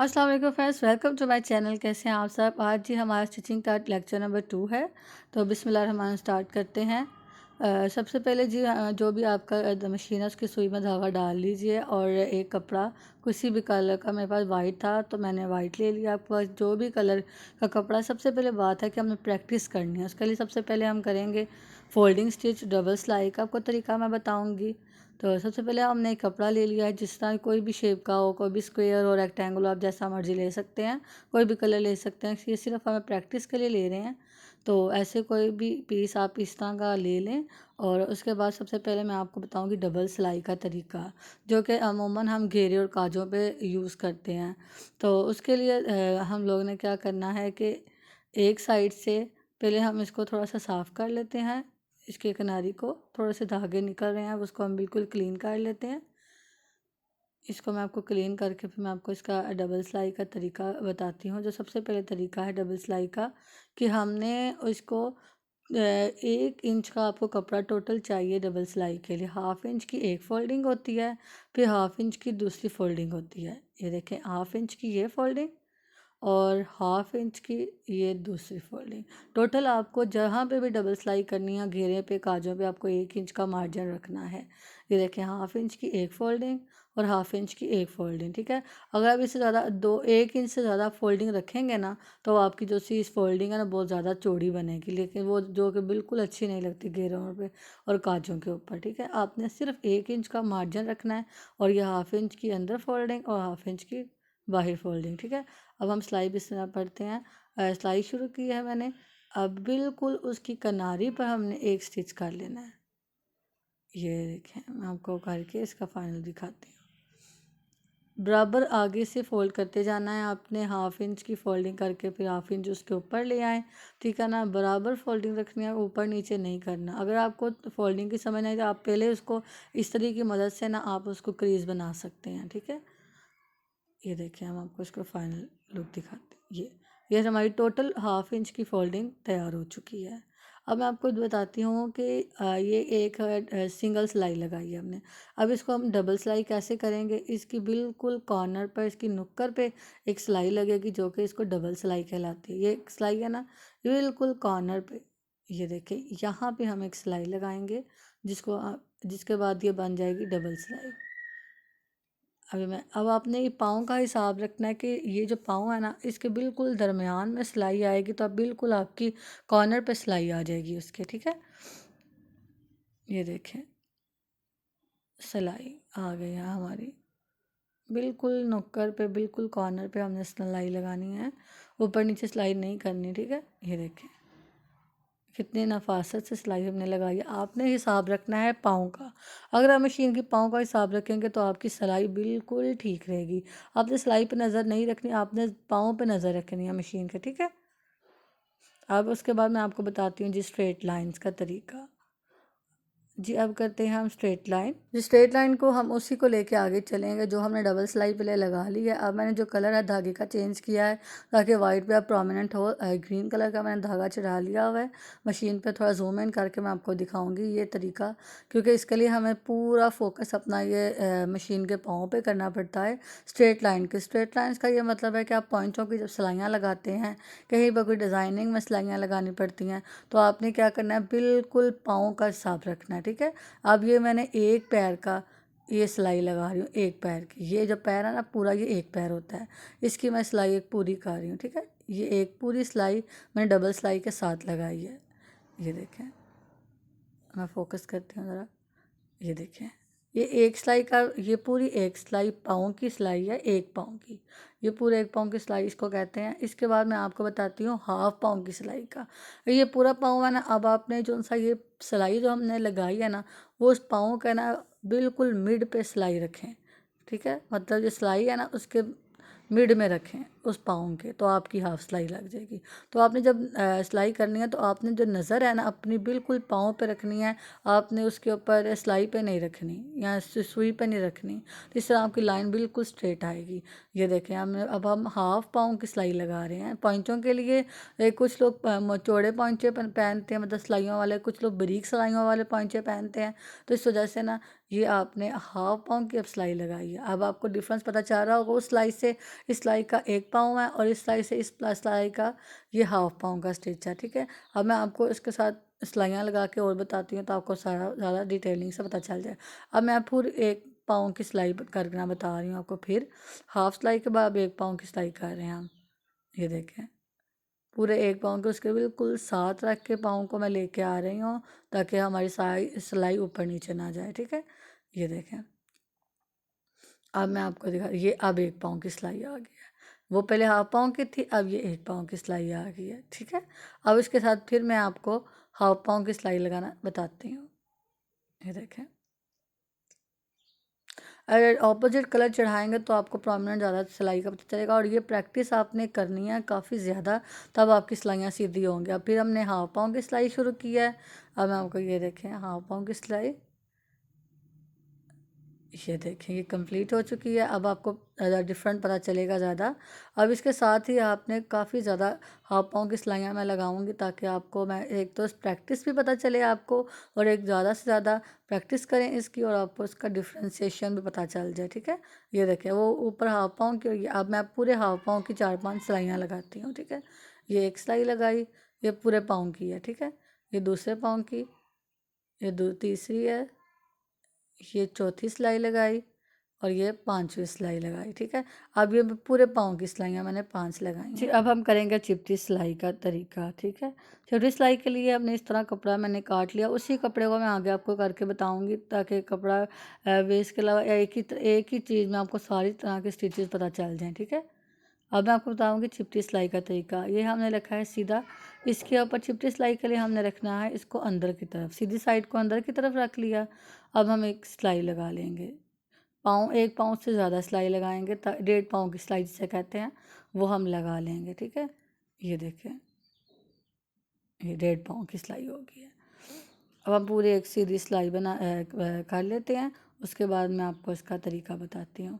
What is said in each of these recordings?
अस्सलाम वालेकुम friends, welcome to my channel. कैसे हैं आप सब। आज जी हमारा स्टिचिंग का लेक्चर नंबर 2 है। तो बिस्मिल्लाह रहमान स्टार्ट करते हैं। सबसे पहले जी जो भी आपका मशीन है उसकी सुई में धागा डाल लीजिए और एक कपड़ा किसी भी कलर का, मेरे पास वाइट था तो मैंने वाइट ले लिया। आपके पास जो भी कलर का कपड़ा, सबसे पहले बात है कि हमें प्रैक्टिस करनी है। उसके लिए सबसे पहले हम करेंगे फोल्डिंग स्टिच, डबल सिलाई का आपको तरीका मैं बताऊँगी। तो सबसे पहले हमने एक कपड़ा ले लिया है, जिस तरह कोई भी शेप का हो, कोई भी स्क्वायर हो, रेक्टेंगल, आप जैसा मर्जी ले सकते हैं, कोई भी कलर ले सकते हैं। ये सिर्फ हमें प्रैक्टिस के लिए ले रहे हैं। तो ऐसे कोई भी पीस आप इस तरह का ले लें। और उसके बाद सबसे पहले मैं आपको बताऊंगी डबल सिलाई का तरीका, जो कि अमूमन हम घेरे और काजों पे यूज़ करते हैं। तो उसके लिए हम लोग ने क्या करना है कि एक साइड से पहले हम इसको थोड़ा सा साफ़ कर लेते हैं। इसके किनारी को थोड़े से धागे निकल रहे हैं, उसको हम बिल्कुल क्लीन कर लेते हैं। इसको मैं आपको क्लीन करके फिर मैं आपको इसका डबल सिलाई का तरीका बताती हूँ। जो सबसे पहले तरीका है डबल सिलाई का, कि हमने इसको 1 इंच का आपको कपड़ा टोटल चाहिए डबल सिलाई के लिए। 1/2 इंच की एक फोल्डिंग होती है, फिर 1/2 इंच की दूसरी फोल्डिंग होती है। ये देखें, 1/2 इंच की ये फोल्डिंग और 1/2 इंच की ये दूसरी फोल्डिंग। टोटल आपको जहाँ पे भी डबल सिलाई करनी है, घेरे पे, काजों पे, आपको 1 इंच का मार्जिन रखना है। ये देखें, 1/2 इंच की एक फोल्डिंग और 1/2 इंच की एक फोल्डिंग। ठीक है। अगर आप इससे ज़्यादा 1 इंच से ज़्यादा फोल्डिंग रखेंगे ना, तो आपकी जो सी इस फोल्डिंग है ना, बहुत ज़्यादा चौड़ी बनेगी, लेकिन वो जो कि बिल्कुल अच्छी नहीं लगती घेरों पे और काजों के ऊपर। ठीक है। आपने सिर्फ 1 इंच का मार्जिन रखना है और ये 1/2 इंच की अंदर फोल्डिंग और 1/2 इंच की बाहर फोल्डिंग। ठीक है। अब हम सिलाई भी तरह पढ़ते हैं। सिलाई शुरू की है मैंने। अब बिल्कुल उसकी किनारी पर हमने एक स्टिच कर लेना है। ये देखें, मैं आपको करके इसका फाइनल दिखाती हूँ। बराबर आगे से फोल्ड करते जाना है आपने। 1/2 इंच की फोल्डिंग करके फिर 1/2 इंच उसके ऊपर ले आए। ठीक है ना। बराबर फोल्डिंग रखनी है, ऊपर नीचे नहीं करना। अगर आपको फोल्डिंग की समझ नहीं तो आप पहले उसको इस तरीके की मदद से ना आप उसको क्रीज बना सकते हैं। ठीक है। ये देखिए, हम आपको इसको फाइनल लुक दिखाते हैं। ये हमारी टोटल 1/2 इंच की फोल्डिंग तैयार हो चुकी है। अब मैं आपको बताती हूँ कि ये एक सिंगल सिलाई लगाई है हमने। अब इसको हम डबल सिलाई कैसे करेंगे। इसकी बिल्कुल कॉर्नर पर, इसकी नुक्कर पे एक सिलाई लगेगी, जो कि इसको डबल सिलाई कहलाती है। ये एक सिलाई है ना, बिल्कुल कॉर्नर पे। ये देखिए, यहाँ पे हम एक सिलाई लगाएंगे, जिसके बाद ये बन जाएगी डबल सिलाई। अब आपने ये पाँव का हिसाब रखना है कि ये जो पाँव है ना, इसके बिल्कुल दरमियान में सिलाई आएगी, तो अब बिल्कुल आपकी कॉर्नर पे सिलाई आ जाएगी उसके। ठीक है। ये देखें, सिलाई आ गई है हमारी बिल्कुल नुक्कर पे, बिल्कुल कॉर्नर पे हमने सिलाई लगानी है, ऊपर नीचे सिलाई नहीं करनी। ठीक है। ये देखें कितनी नफासत से सिलाई हमने लगाई है। आपने हिसाब रखना है पाँव का। अगर आप मशीन की पाँव का हिसाब रखेंगे तो आपकी सिलाई बिल्कुल ठीक रहेगी। आपने सिलाई पे नज़र नहीं रखनी, आपने पाँव पे नज़र रखनी है मशीन के। ठीक है। अब उसके बाद मैं आपको बताती हूँ जी स्ट्रेट लाइंस का तरीका। जी अब करते हैं हम स्ट्रेट लाइन। जी स्ट्रेट लाइन को हम उसी को लेके आगे चलेंगे जो हमने डबल सिलाई पहले लगा ली है। अब मैंने जो कलर है धागे का चेंज किया है, ताकि वाइट पे अब प्रोमिनेंट हो। ग्रीन कलर का मैंने धागा चढ़ा लिया हुआ है। मशीन पे थोड़ा जूम इन करके मैं आपको दिखाऊंगी ये तरीका, क्योंकि इसके लिए हमें पूरा फोकस अपना ये मशीन के पाँव पे करना पड़ता है। स्ट्रेट लाइन के, स्ट्रेट लाइन्स का ये मतलब है कि आप पॉइंटों की जब सिलाइयाँ लगाते हैं, कहीं पर कोई डिज़ाइनिंग में सिलाइयाँ लगानी पड़ती हैं, तो आपने क्या करना है, बिल्कुल पाँव का हिसाब रखना है। ठीक है। अब ये मैंने एक पैर का ये सिलाई लगा रही हूँ, एक पैर की। ये जो पैर है ना पूरा, ये एक पैर होता है, इसकी मैं सिलाई एक पूरी कर रही हूँ। ठीक है। ये एक पूरी सिलाई मैंने डबल सिलाई के साथ लगाई है। ये देखें, मैं फोकस करती हूँ ज़रा। ये देखें, ये एक सिलाई का, ये पूरी एक सिलाई पाँव की सिलाई है, एक पाँव की। ये पूरे एक पाँव की सिलाई इसको कहते हैं। इसके बाद मैं आपको बताती हूँ हाफ पाँव की सिलाई का। ये पूरा पाँव है ना, अब आपने जो सा ये सिलाई जो हमने लगाई है ना, वो उस पाँव का ना बिल्कुल मिड पे सिलाई रखें। ठीक है। मतलब जो सिलाई है ना, उसके मिड में रखें उस पाँव के, तो आपकी हाफ सिलाई लग जाएगी। तो आपने जब सिलाई करनी है, तो आपने जो नज़र है ना अपनी बिल्कुल पाँव पे रखनी है। आपने उसके ऊपर सिलाई पे नहीं रखनी या सुई पे नहीं रखनी। तो इस तरह आपकी लाइन बिल्कुल स्ट्रेट आएगी। ये देखें, अब हम हाफ पाँव की सिलाई लगा रहे हैं पॉइंटों के लिए। कुछ लोग चौड़े पॉइंचे पहनते हैं, मतलब सिलाइयों वाले, कुछ लोग बारीक सिलाइयों वाले पॉइंचे पहनते हैं। तो इस वजह से ना ये आपने हाफ पाँव की अब सिलाई लगाई है। अब आपको डिफरेंस पता चल रहा होगा, उस सिलाई से इस सिलाई का 1 पाँव है और इस सिलाई से इस सिलाई का ये हाफ पाँव का स्टिच है, ठीक है। अब मैं आपको इसके साथ सिलाइयाँ लगा के और बताती हूँ, तो आपको सारा ज़्यादा डिटेलिंग से पता चल जाए। अब मैं पूरी 1 पाँव की सिलाई करना बता रही हूँ आपको। फिर हाफ सिलाई के बाद 1 पाँव की सिलाई कर रहे हैं हम। ये देखें, पूरे 1 पाँव के उसके बिल्कुल साथ रख के पाँव को मैं लेके आ रही हूँ, ताकि हमारी सिलाई ऊपर नीचे ना जाए, ठीक है। ये देखें, अब मैं आपको दिखा, ये अब 1 पाँव की सिलाई आ गई है। वो पहले हाफ पाँव की थी, अब ये 1 पाँव की सिलाई आ गई है, ठीक है। अब इसके साथ फिर मैं आपको हाफ पाँव की सिलाई लगाना बताती हूँ। ये देखें, अगर ऑपोजिट कलर चढ़ाएंगे तो आपको प्रोमिनेंट ज़्यादा सिलाई का पता चलेगा, और ये प्रैक्टिस आपने करनी है काफ़ी ज़्यादा, तब आपकी सिलाइयाँ सीधी होंगी। अब फिर हमने हाफ पाँव की सिलाई शुरू की है। अब मैं आपको ये देखें, हाफ पाँव की सिलाई, ये देखें, ये कंप्लीट हो चुकी है। अब आपको डिफरेंट पता चलेगा ज़्यादा। अब इसके साथ ही आपने काफ़ी ज़्यादा हाफ पाँव की सिलाइयाँ मैं लगाऊंगी, ताकि आपको मैं एक तो प्रैक्टिस भी पता चले आपको, और एक ज़्यादा से ज़्यादा प्रैक्टिस करें इसकी, और आपको इसका डिफ्रेंसिएशन भी पता चल जाए, ठीक है। ये देखें, वो ऊपर हाफ पाँव की हुई है। अब मैं पूरे हाफ पाँव की 4-5 सिलाइयाँ लगाती हूँ, ठीक है। ये एक सिलाई लगाई, ये पूरे पाँव की है, ठीक है। ये दूसरे पाँव की, ये तीसरी है, ये चौथी सिलाई लगाई, और ये 5वीं सिलाई लगाई, ठीक है। अब ये पूरे पाँव की सिलाइयाँ मैंने 5 लगाई हैं। अब हम करेंगे चिपटी सिलाई का तरीका, ठीक है। चिपटी सिलाई के लिए हमने इस तरह कपड़ा मैंने काट लिया, उसी कपड़े को मैं आगे आपको करके बताऊंगी, ताकि कपड़ा वेस्ट के अलावा एक ही चीज़ में आपको सारी तरह के स्टिचेस पता चल जाएँ, ठीक है। अब मैं आपको बताऊंगी चिपटी सिलाई का तरीका। ये हमने रखा है सीधा, इसके ऊपर चिपटी सिलाई के लिए हमने रखना है इसको अंदर की तरफ, सीधी साइड को अंदर की तरफ रख लिया। अब हम एक सिलाई लगा लेंगे, पाँव 1 पाँव से ज़्यादा सिलाई लगाएंगे, 1.5 पाँव की सिलाई जिसे कहते हैं, वो हम लगा लेंगे, ठीक है। ये देखें, ये 1.5 पाँव की सिलाई हो गई है। अब हम पूरी एक सीधी सिलाई कर लेते हैं। उसके बाद मैं आपको इसका तरीका बताती हूँ।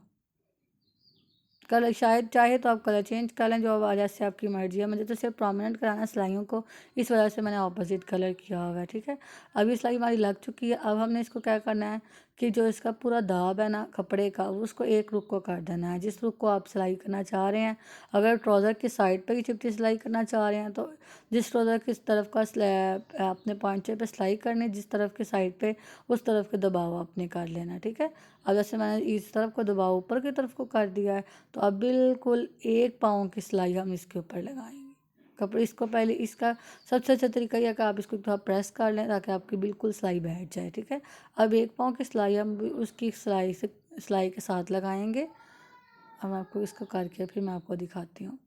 कलर शायद चाहे तो आप कलर चेंज कर लें, जो वजह से आपकी मर्जी है। मुझे तो सिर्फ प्रोमिनेंट कराना सिलाइयों को, इस वजह से मैंने ऑपोजिट कलर किया हुआ है, ठीक है। अभी सिलाई हमारी लग चुकी है। अब हमने इसको क्या करना है कि जो इसका पूरा दाब है ना कपड़े का, वो उसको एक रुख को काट देना है, जिस रुख को आप सिलाई करना चाह रहे हैं। अगर ट्राउज़र की साइड पर ही चिपटी सिलाई करना चाह रहे हैं, तो जिस ट्राउज़र की तरफ का अपने पॉइंटे पर सिलाई करनी, जिस तरफ की साइड पर, उस तरफ के दबाव आपने कर लेना, ठीक है। अब जैसे मैंने इस तरफ को दबाव ऊपर की तरफ को कर दिया है, तो अब बिल्कुल 1 पाँव की सिलाई हम इसके ऊपर लगाएंगे। कपड़े इसको पहले, इसका सबसे अच्छा तरीका यह है कि आप इसको थोड़ा प्रेस कर लें, ताकि आपकी बिल्कुल सिलाई बैठ जाए, ठीक है। अब 1 पाँव की सिलाई हम उसकी सिलाई के साथ लगाएंगे। अब मैं आपको इसको करके फिर मैं आपको दिखाती हूँ।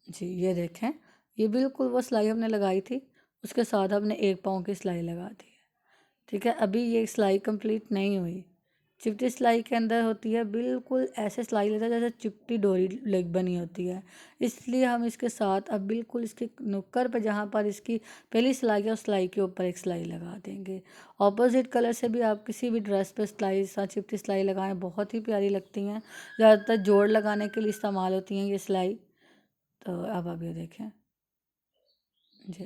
जी, ये देखें, ये बिल्कुल वो सिलाई हमने लगाई थी, उसके साथ हमने 1 पाँव की सिलाई लगा दी है, ठीक है। अभी ये सिलाई कंप्लीट नहीं हुई। चिपटी सिलाई के अंदर होती है बिल्कुल ऐसे सिलाई लेता है जैसे चिपटी डोरी लेग बनी होती है, इसलिए हम इसके साथ अब बिल्कुल इसके नुक्कड़ पे, जहाँ पर इसकी पहली सिलाई है, उस सिलाई के ऊपर एक सिलाई लगा देंगे। ऑपोजिट कलर से भी आप किसी भी ड्रेस पे सिलाई साथ चिपटी सिलाई लगाएं, बहुत ही प्यारी लगती हैं। ज़्यादातर जोड़ लगाने के लिए इस्तेमाल होती हैं ये सिलाई। तो अब आप ये देखें जी,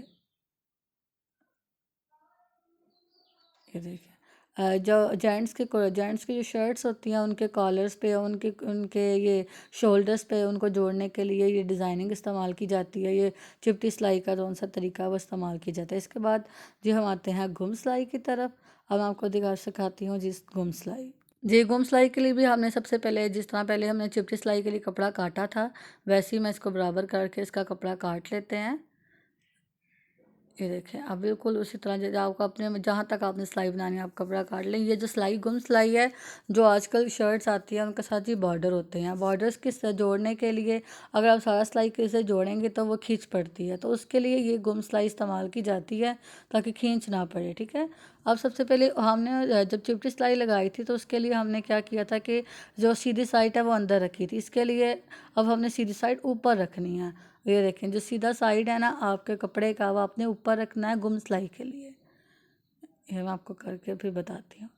ये देखिए, जो जेंट्स की जो शर्ट्स होती हैं, उनके कॉलर्स पे, उनके उनके ये शोल्डर्स पे उनको जोड़ने के लिए ये डिज़ाइनिंग इस्तेमाल की जाती है। ये चिपटी सिलाई का कौन सा तरीका है वो इस्तेमाल किया जाता है। इसके बाद जी हम आते हैं गुम सिलाई की तरफ। अब मैं आपको सिखाती हूँ जिस गुम सिलाई। जी, गुम सिलाई के लिए भी हमने सबसे पहले, जिस तरह पहले हमने चिपटी सिलाई के लिए कपड़ा काटा था, वैसे ही मैं इसको बराबर करके इसका कपड़ा काट लेते हैं। ये देखें, अब बिल्कुल उसी तरह जैसे आपको अपने में जहाँ तक आपने सिलाई बनानी है आप कपड़ा काट लें। ये जो सिलाई गुम सिलाई है, जो आजकल शर्ट्स आती है उनके साथ ही बॉर्डर होते हैं, बॉर्डर्स के साथ जोड़ने के लिए अगर आप सारा सिलाई के से जोड़ेंगे तो वो खींच पड़ती है, तो उसके लिए ये गुम सिलाई इस्तेमाल की जाती है, ताकि खींच ना पड़े, ठीक है। अब सबसे पहले हमने जब चिपटी सिलाई लगाई थी, तो उसके लिए हमने क्या किया था कि जो सीधी साइड है वो अंदर रखी थी। इसके लिए अब हमने सीधी साइड ऊपर रखनी है। ये देखें, जो सीधा साइड है ना आपके कपड़े का, वो आपने ऊपर रखना है गुम सिलाई के लिए। ये मैं आपको करके फिर बताती हूँ,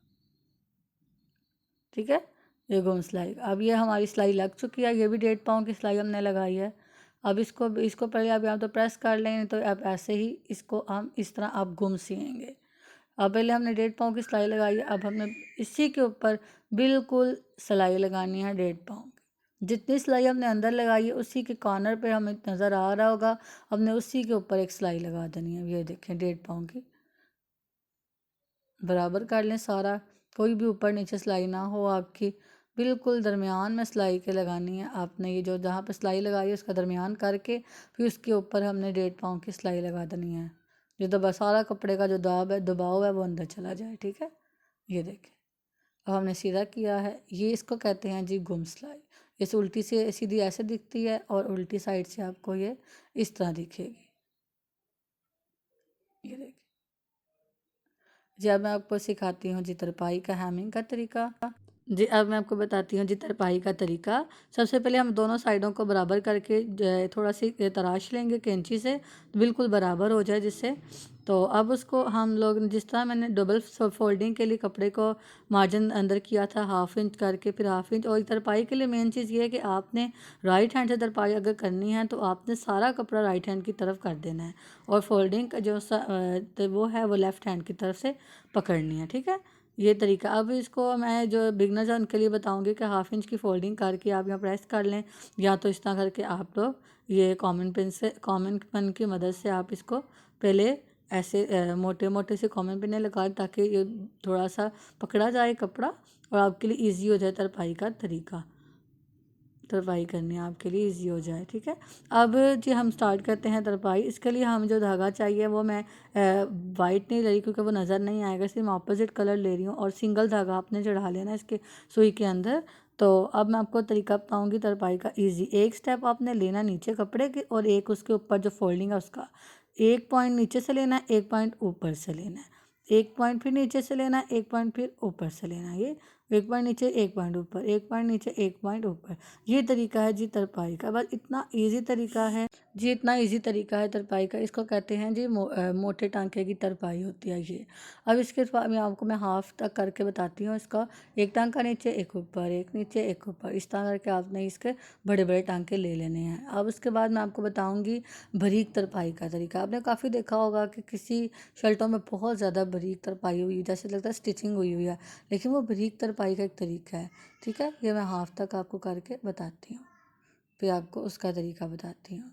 ठीक है। ये गुम सिलाई, अब ये हमारी सिलाई लग चुकी है। ये भी 1.5 पाँव की सिलाई हमने लगाई है। अब इसको पहले आप या तो प्रेस कर लें, तो अब ऐसे ही इसको हम इस तरह आप गुम सिएंगे। अब पहले हमने 1.5 पाँव की सिलाई लगाई है, अब हमने इसी के ऊपर बिल्कुल सिलाई लगानी है 1.5 पाँव की। जितनी सिलाई हमने अंदर लगाई है उसी के कॉर्नर पे हमें नज़र आ रहा होगा, हमने उसी के ऊपर एक सिलाई लगा देनी है। ये देखें 1.5 पाँव की, बराबर कर लें सारा, कोई भी ऊपर नीचे सिलाई ना हो आपकी, बिल्कुल दरमियान में सिलाई के लगानी है आपने। ये जो जहाँ पे सिलाई लगाई है उसका दरमियान करके फिर उसके ऊपर हमने 1.5 पाँव की सिलाई लगा देनी है, जो दबा सारा कपड़े का जो दबाव है वो अंदर चला जाए। ठीक है, ये देखें अब हमने सीधा किया है। ये इसको कहते हैं जी गुम सिलाई। इस उल्टी से सीधी ऐसे दिखती है और उल्टी साइड से आपको ये इस तरह दिखेगी। ये देखिए जी, अब मैं आपको सिखाती हूँ जी तरपाई का हैमिंग का तरीका। जी, अब मैं आपको बताती हूँ जी तरपाई का तरीका। सबसे पहले हम दोनों साइडों को बराबर करके थोड़ा सी तराश लेंगे कैंची से, बिल्कुल बराबर हो जाए जिससे। तो अब उसको हम लोग जिस तरह मैंने डबल फोल्डिंग के लिए कपड़े को मार्जिन अंदर किया था 1/2 इंच करके, फिर 1/2 इंच। और तरपाई के लिए मेन चीज़ ये है कि आपने राइट हैंड से तरपाई अगर करनी है तो आपने सारा कपड़ा राइट हैंड की तरफ कर देना है, और फोल्डिंग का जो तो वो है वो लेफ़्ट हैंड की तरफ से पकड़नी है। ठीक है, ये तरीका। अब इसको मैं जो बिगनर्स हैं उनके लिए बताऊंगी कि 1/2 इंच की फोल्डिंग करके आप यहाँ प्रेस कर लें, या तो इस तरह करके आप लोग ये कॉमन पेन की मदद से आप इसको पहले ऐसे मोटे मोटे से कॉमन पेन लगाएं ताकि ये थोड़ा सा पकड़ा जाए कपड़ा और आपके लिए इजी हो जाए तरपाई का तरीका, तरपाई करनी आपके लिए इजी हो जाए। ठीक है, अब जी हम स्टार्ट करते हैं तरपाई। इसके लिए हम जो धागा चाहिए वो मैं वाइट नहीं ले रही क्योंकि वो नज़र नहीं आएगा, इसलिए मैं ऑपोजिट कलर ले रही हूँ, और सिंगल धागा आपने चढ़ा लेना इसके सुई के अंदर। तो अब मैं आपको तरीका बताऊँगी तरपाई का इजी। एक स्टेप आपने लेना नीचे कपड़े के, और एक उसके ऊपर जो फोल्डिंग है उसका, एक पॉइंट नीचे से लेना है, एक पॉइंट ऊपर से लेना है, एक पॉइंट फिर नीचे से लेना है, एक पॉइंट फिर ऊपर से लेना है। ये एक पॉइंट नीचे, एक पॉइंट ऊपर, एक पॉइंट नीचे, एक पॉइंट ऊपर। ये तरीका है जी तरपाई का। बस इतना इजी तरीका है जी, इतना इजी तरीका है तरपाई का। इसको कहते हैं जी मोटे टांके की तरपाई होती है ये। अब इसके बाद मैं हाफ तक करके बताती हूँ इसका। एक टांका नीचे, एक ऊपर, एक नीचे, एक ऊपर, इस तरह करके आपने इसके बड़े बड़े टांके ले लेने हैं। अब उसके बाद मैं आपको बताऊँगी बारीक तरपाई का तरीका। आपने काफ़ी देखा होगा कि किसी शर्टों में बहुत ज़्यादा बारीक तरपाई हुई, जैसे लगता है स्टिचिंग हुई हुई है, लेकिन वो बारीक तरपाई का एक तरीका है। ठीक है, ये मैं हाफ तक आपको करके बताती हूँ, फिर आपको उसका तरीका बताती हूँ।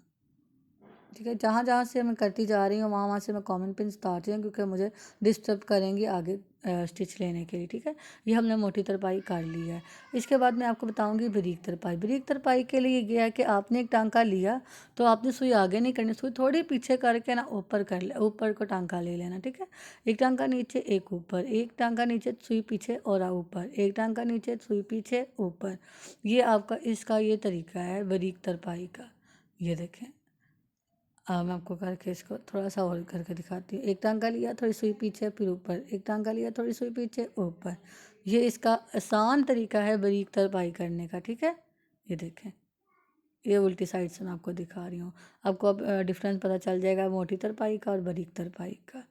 ठीक है, जहाँ जहाँ से मैं करती जा रही हूँ वहाँ वहाँ से मैं कॉमन पिन उतार रही हूँ क्योंकि मुझे डिस्टर्ब करेंगी आगे स्टिच लेने के लिए। ठीक है, ये हमने मोटी तरपाई कर ली है। इसके बाद मैं आपको बताऊँगी बारीक तरपाई। बारीक तरपाई के लिए ये है कि आपने एक टांका लिया तो आपने सुई आगे नहीं करनी, सुई थोड़ी पीछे करके ना ऊपर कर ले, ऊपर को टांका ले लेना। ठीक है, एक टांका नीचे, एक ऊपर, एक टांका नीचे, सुई पीछे और ऊपर, एक टांका नीचे, सुई पीछे, ऊपर। ये आपका इसका ये तरीका है बारीक तरपाई का। ये देखें, मैं आपको करके इसको थोड़ा सा और करके दिखाती हूँ। एक टांका लिया, थोड़ी सुई पीछे, फिर ऊपर, एक टांका लिया, थोड़ी सुई पीछे, ऊपर। ये इसका आसान तरीका है बारीक तरपाई करने का। ठीक है, ये देखें, ये उल्टी साइड से मैं आपको दिखा रही हूँ। आपको अब डिफरेंस पता चल जाएगा मोटी तरपाई का और बारीक तरपाई का।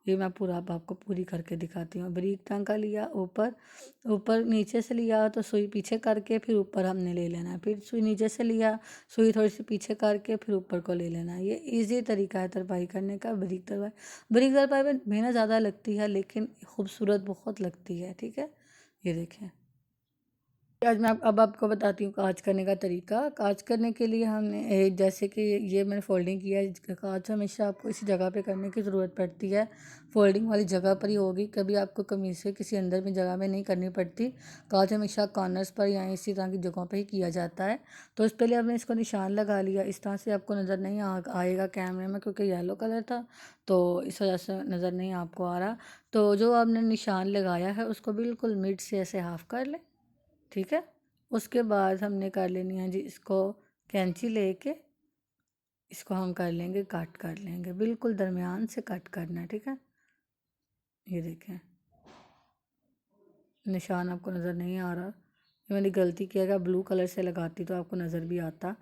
ये मैं पूरा अब आपको पूरी करके दिखाती हूँ। बारीक टांका लिया, ऊपर ऊपर नीचे से लिया तो सुई पीछे करके फिर ऊपर हमने ले लेना है, फिर सुई नीचे से लिया, सुई थोड़ी सी पीछे करके फिर ऊपर को ले लेना है। ये इजी तरीका है तरपाई करने का, बारीक तरपाई। बारीक तरपाई में मेहनत ज़्यादा लगती है लेकिन खूबसूरत बहुत लगती है। ठीक है, ये देखें, आज मैं अब आपको बताती हूँ काज करने का तरीका। काज करने के लिए हमने जैसे कि ये मैंने फोल्डिंग किया है, काज हमेशा आपको इसी जगह पे करने की ज़रूरत पड़ती है, फोल्डिंग वाली जगह पर ही होगी, कभी आपको कमीज से किसी अंदर में जगह में नहीं करनी पड़ती। काज हमेशा कॉर्नर्स पर या इसी तरह की जगहों पर ही किया जाता है। तो इस पहले हमने इसको निशान लगा लिया, इस तरह से आपको नज़र नहीं आएगा कैमरे में क्योंकि येलो कलर था तो इस वजह से नज़र नहीं आपको आ रहा। तो जो आपने निशान लगाया है उसको बिल्कुल मिड से ऐसे हाफ कर लें। ठीक है, उसके बाद हमने कर लेनी है जी इसको कैंची लेके इसको हम कर लेंगे, कट कर लेंगे, बिल्कुल दरमियान से कट करना है। ठीक है, ये देखें, निशान आपको नज़र नहीं आ रहा, ये मैंने गलती किया, अगर ब्लू कलर से लगाती तो आपको नज़र भी आता।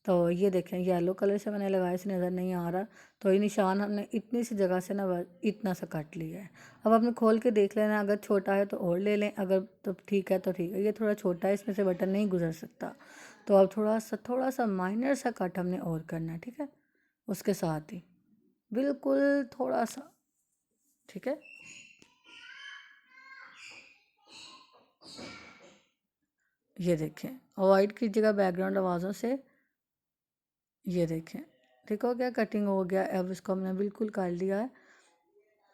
तो ये देखें येलो कलर से मैंने लगाया, इसे नज़र नहीं आ रहा। तो ये निशान हमने इतनी सी जगह से ना इतना सा काट लिया है। अब आपने खोल के देख लेना, अगर छोटा है तो और ले लें, अगर तो ठीक है तो ठीक है। ये थोड़ा छोटा है, इसमें से बटन नहीं गुजर सकता, तो अब थोड़ा सा माइनर सा कट हमने और करना है। ठीक है, उसके साथ ही बिल्कुल थोड़ा सा। ठीक है, ये देखें, अवॉइड कीजिएगा बैकग्राउंड आवाज़ों से। ये देखें, ठीक हो गया, कटिंग हो गया। अब इसको हमने बिल्कुल कर लिया है।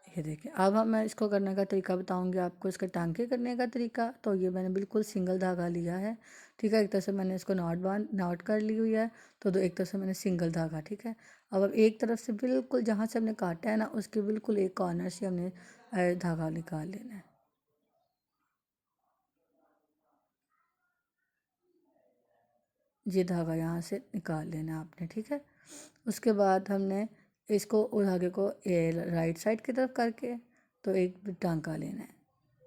ये देखिए, अब मैं इसको करने का तरीका बताऊंगी आपको, इसके टांके करने का तरीका। तो ये मैंने बिल्कुल सिंगल धागा लिया है, ठीक है। एक तरह से मैंने इसको नॉट कर ली हुई है, तो एक तरफ से मैंने सिंगल धागा, ठीक है। अब एक तरफ से बिल्कुल जहाँ से हमने काटा है ना, उसके बिल्कुल एक कॉर्नर से हमने धागा निकाल लेना है। ये धागा यहाँ से निकाल लेना आपने, ठीक है। उसके बाद हमने इसको धागे को राइट साइड की तरफ करके तो एक टांका लेना है,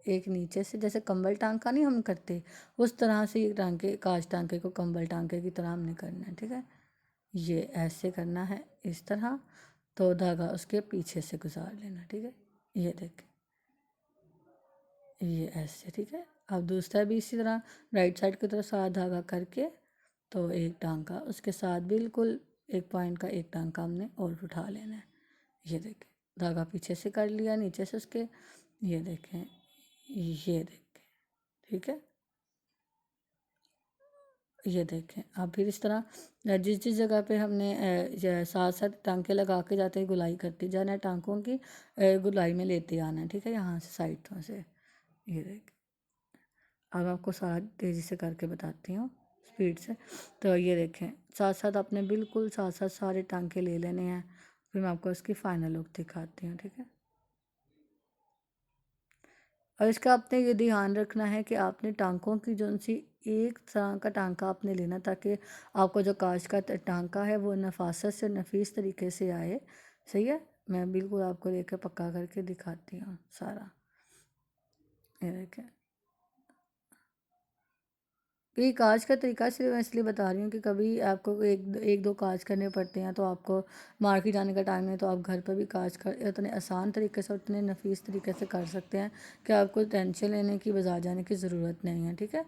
एक नीचे से, जैसे कंबल टांका नहीं हम करते, उस तरह से ये टांके, काज टांके को कंबल टांके की तरह हमने करना है, ठीक है। ये ऐसे करना है इस तरह, तो धागा उसके पीछे से गुजार लेना, ठीक है। ये देखें, ये ऐसे, ठीक है। अब दूसरा भी इसी तरह राइट साइड की तरफ सारा धागा करके तो एक टांका उसके साथ बिल्कुल एक पॉइंट का एक टांका हमने और उठा लेना है। ये देखें, धागा पीछे से कर लिया नीचे से उसके। ये देखें, ये देखें, ठीक है। ये देखें, अब फिर इस तरह जिस जिस जगह पे हमने साथ साथ टांके लगा के जाते हैं, गुलाई करती जाना है, टांकों की गुलाई में लेते आना है, ठीक है, यहाँ से साइडों से। ये देखें, अब आपको सारा तेज़ी से करके बताती हूँ, स्पीड से। तो ये देखें, साथ साथ आपने बिल्कुल साथ साथ सारे टांके ले लेने हैं। फिर मैं आपको इसकी फाइनल लुक दिखाती हूँ, ठीक है। और इसका आपने ये ध्यान रखना है कि आपने टांकों की जो सी एक तरह का टांका आपने लेना, ताकि आपको जो कांच का टांका है वो नफासत से नफीस तरीके से आए। सही है, मैं बिल्कुल आपको लेकर पक्का करके दिखाती हूँ सारा। ये देखें, ये काज का तरीका सिर्फ मैं इसलिए बता रही हूँ कि कभी आपको एक दो काज करने पड़ते हैं, तो आपको मार्केट जाने का टाइम है, तो आप घर पर भी काज कर उतने आसान तरीके से, उतने नफीस तरीके से कर सकते हैं कि आपको टेंशन लेने की, बाजार जाने की ज़रूरत नहीं है, ठीक है।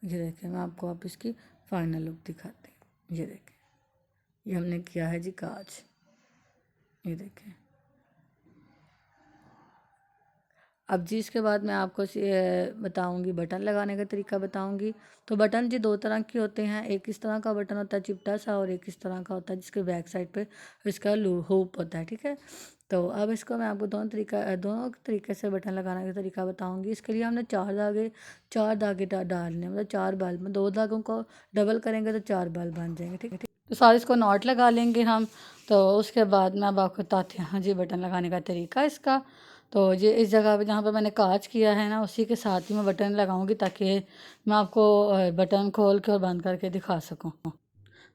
ये देखें, मैं आपको आप इसकी फाइनल लुक दिखाती हूँ। ये देखें, ये हमने किया है जी काज। ये देखें, अब जी इसके बाद मैं आपको बताऊंगी बटन लगाने का तरीका बताऊंगी। तो बटन जी दो तरह के होते हैं, एक इस तरह का बटन होता है चिपटा सा, और एक इस तरह का होता है जिसके बैक साइड पे इसका हुप होता है, ठीक है। तो अब इसको मैं आपको दोनों तरीके से बटन लगाने का तरीका बताऊंगी। इसके लिए हमने चार धागे डालने, मतलब चार बल्ब में, दो धागों को डबल करेंगे तो चार बल्ब बन जाएंगे, ठीक है। तो सारे इसको नॉट लगा लेंगे हम। तो उसके बाद मैं अब आपको बताती हूँ जी बटन लगाने का तरीका इसका। तो ये इस जगह पे जहाँ पे मैंने काज किया है ना, उसी के साथ ही मैं बटन लगाऊंगी, ताकि मैं आपको बटन खोल के और बंद करके दिखा सकूँ।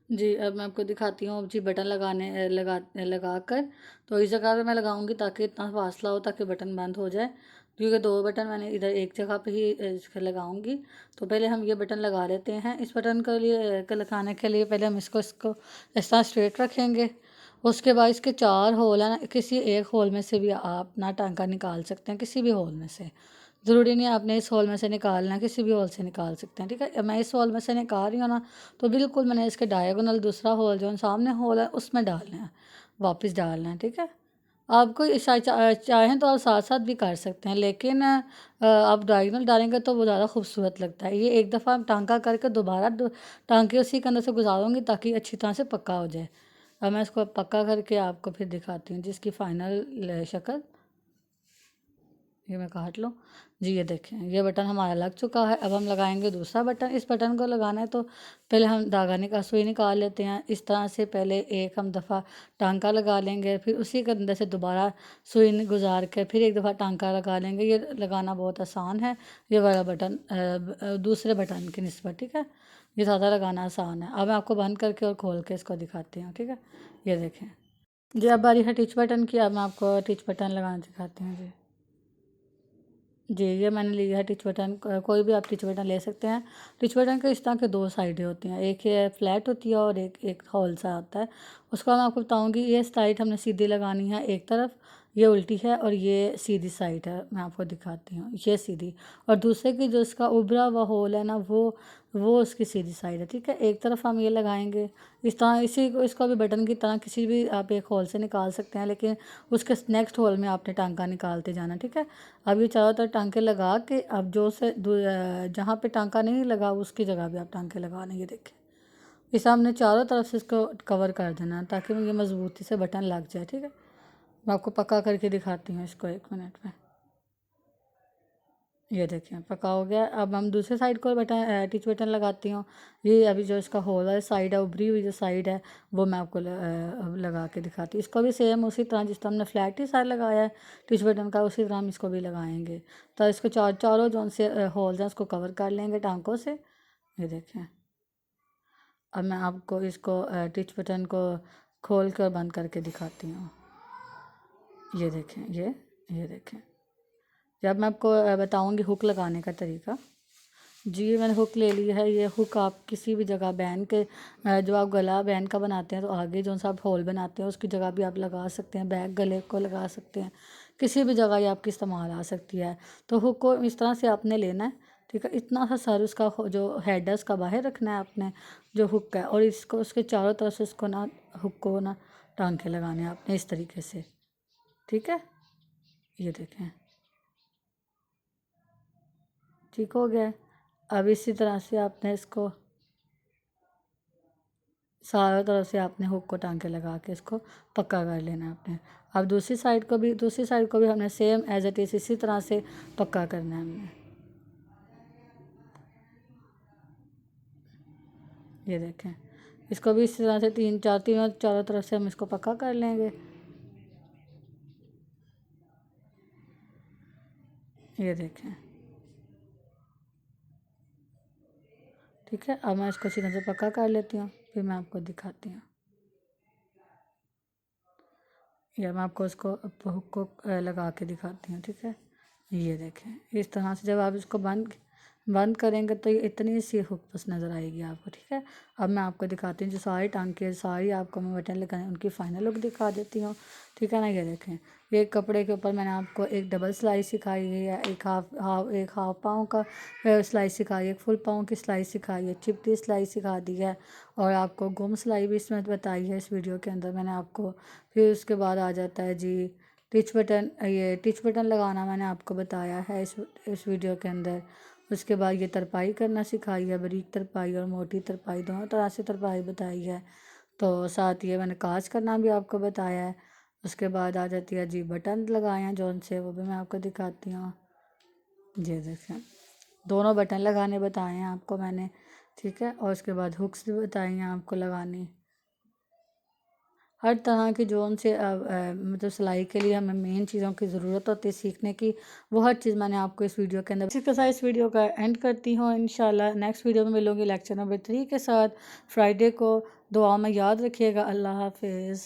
जी, अब मैं आपको दिखाती हूँ जी बटन लगा कर। तो इस जगह पे मैं लगाऊंगी ताकि इतना फासला हो ताकि बटन बंद हो जाए, क्योंकि दो बटन मैंने इधर एक जगह पे ही इसके लगाऊंगी। तो पहले हम ये बटन लगा लेते हैं। इस बटन के लिए लगाने के लिए पहले हम इसको इसको इस तरह स्ट्रेट रखेंगे। उसके बाद इसके चार होल हैं ना, किसी एक होल में से भी आप अपना टांका निकाल सकते हैं, किसी भी होल में से। ज़रूरी नहीं है आपने इस हॉल में से निकालना है, किसी भी हॉल से निकाल सकते हैं, ठीक है। मैं इस हॉल में से निकाल रही हूँ ना, तो बिल्कुल मैंने इसके डायगोनल दूसरा हॉल जो सामने हॉल है उसमें डालना है, वापस डालना है, ठीक है। आपको चाहें तो आप साथ साथ भी कर सकते हैं, लेकिन आप डायगोनल डालेंगे तो वो ज़्यादा खूबसूरत लगता है। ये एक दफ़ा टांका करके दोबारा टांके उसी के अंदर से गुजारूँगी ताकि अच्छी तरह से पक्का हो जाए। अब मैं इसको पक्का करके आपको फिर दिखाती हूँ जिसकी फ़ाइनल शक्ल। ये मैं काट लूँ जी। ये देखें, ये बटन हमारा लग चुका है। अब हम लगाएंगे दूसरा बटन। इस बटन को लगाना है तो पहले हम सुई निकाल लेते हैं। इस तरह से पहले एक हम दफ़ा टांका लगा लेंगे, फिर उसी के अंदर से दोबारा सुई गुजार के फिर एक दफ़ा टांका लगा लेंगे। ये लगाना बहुत आसान है, ये वाला बटन दूसरे बटन की निस्बत, ठीक है। ये ज़्यादा लगाना आसान है। अब मैं आपको बंद करके और खोल के इसको दिखाती हूँ, ठीक है। ये देखें जी, अब बारी है टिच बटन की। अब मैं आपको टिच बटन लगाना दिखाती हूँ जी। जी, ये मैंने लिया है टिच बटन। कोई भी आप टिच बटन ले सकते हैं। टिच बटन के इस तरह के दो साइडें होती हैं, एक ये फ्लैट होती है और एक एक होल सा होता है। उसको मैं आपको बताऊंगी। ये साइड हमने सीधी लगानी है एक तरफ, ये उल्टी है और ये सीधी साइड है। मैं आपको दिखाती हूँ, ये सीधी, और दूसरे की जो इसका उभरा हुआ होल है ना, वो उसकी सीधी साइड है। ठीक है, एक तरफ हम ये लगाएंगे इस तरह, इसी को इसको भी बटन की तरह किसी भी आप एक होल से निकाल सकते हैं, लेकिन उसके नेक्स्ट होल में आपने टांका निकालते जाना। ठीक है, अब ये चारों तरफ टांके लगा के, अब जो से जहाँ पे टांका नहीं लगा उसकी जगह भी आप टांके लगा लेंगे। देखिए, इस हमने चारों तरफ से इसको कवर कर देना ताकि ये मज़बूती से बटन लग जाए। ठीक है, मैं आपको पक्का करके दिखाती हूँ इसको 1 मिनट में। ये देखिए पका हो गया। अब हम दूसरे साइड को बटन टिच बटन लगाती हूँ। ये अभी जो इसका होल है साइड है, उभरी हुई जो साइड है, वो मैं आपको अब लगा के दिखाती हूँ। इसको भी सेम उसी तरह जिस तरह हमने फ्लैट ही साइड लगाया है टिच बटन का, उसी तरह हम इसको भी लगाएंगे। तो इसको चारों जो से होल्स हैं उसको कवर कर लेंगे टांकों से। ये देखें, अब मैं आपको इसको टिच बटन को खोल कर बंद करके दिखाती हूँ। ये देखें, ये देखें। जब मैं आपको बताऊंगी हुक लगाने का तरीका। जी, मैंने हुक ले ली है। ये हुक आप किसी भी जगह बैन के जो आप गला बैन का बनाते हैं तो आगे जो सा आप होल बनाते हैं उसकी जगह भी आप लगा सकते हैं, बैक गले को लगा सकते हैं, किसी भी जगह ये आपकी इस्तेमाल आ सकती है। तो हुक को इस तरह से आपने लेना है। ठीक है, इतना सा सर उसका जो हेड है उसका बाहर रखना है आपने, जो हुक है, और इसको उसके चारों तरफ से इसको ना हुक को ना टांके लगाने हैं आपने इस तरीके से। ठीक है, ये देखें ठीक हो गया। अब इसी तरह से आपने इसको सारों तरफ से आपने हुक को टांके लगा के इसको पक्का कर लेना है आपने। अब दूसरी साइड को भी हमने सेम एज इट इज़ इसी तरह से पक्का करना है हमने। ये देखें, इसको भी इसी तरह से तीनों चारों तरफ से हम इसको पक्का कर लेंगे। ये देखें, ठीक है। अब मैं इसको अच्छी तरह से पक्का कर लेती हूँ, फिर मैं आपको दिखाती हूँ। या मैं आपको इसको हुक को लगा के दिखाती हूँ। ठीक है, ये देखें इस तरह से जब आप इसको बंद करेंगे तो ये इतनी सी हुक बस नज़र आएगी आपको। ठीक है, अब मैं आपको दिखाती हूँ जो सारी टांके सारी आपको मैं बटन लगाने उनकी फ़ाइनल लुक दिखा देती हूँ। ठीक है ना, ये देखें, ये कपड़े के ऊपर मैंने आपको एक डबल सिलाई सिखाई है, एक हाफ पाँव का सिलाई सिखाई है, एक फुल पाँव की सिलाई सिखाई है, चिपटी सिलाई सिखा दी है, और आपको गुम सिलाई भी इसमें बताई है इस वीडियो के अंदर मैंने आपको। फिर उसके बाद आ जाता है जी टिच बटन लगाना मैंने आपको बताया है इस वीडियो के अंदर। उसके बाद ये तरपाई करना सिखाई है, बारीक तरपाई और मोटी तरपाई दोनों तरह से तरपाई बताई है। तो साथ ये मैंने काज करना भी आपको बताया है। उसके बाद आ जाती है जी बटन लगाए हैं जौन से, वो भी मैं आपको दिखाती हूँ। ये देखें, दोनों बटन लगाने बताए हैं आपको मैंने। ठीक है, और उसके बाद हुक्स भी बताई हैं आपको लगानी। हर तरह की जोन से मतलब सिलाई के लिए हमें मेन चीज़ों की ज़रूरत होती है सीखने की, वो हर चीज़ मैंने आपको इस वीडियो के अंदर। इसी के साथ इस वीडियो का एंड करती हूँ। इंशाल्लाह नेक्स्ट वीडियो में मिलूँगी लेक्चर नंबर 3 के साथ फ्राइडे को। दुआ में याद रखिएगा। अल्लाह हाफिज़।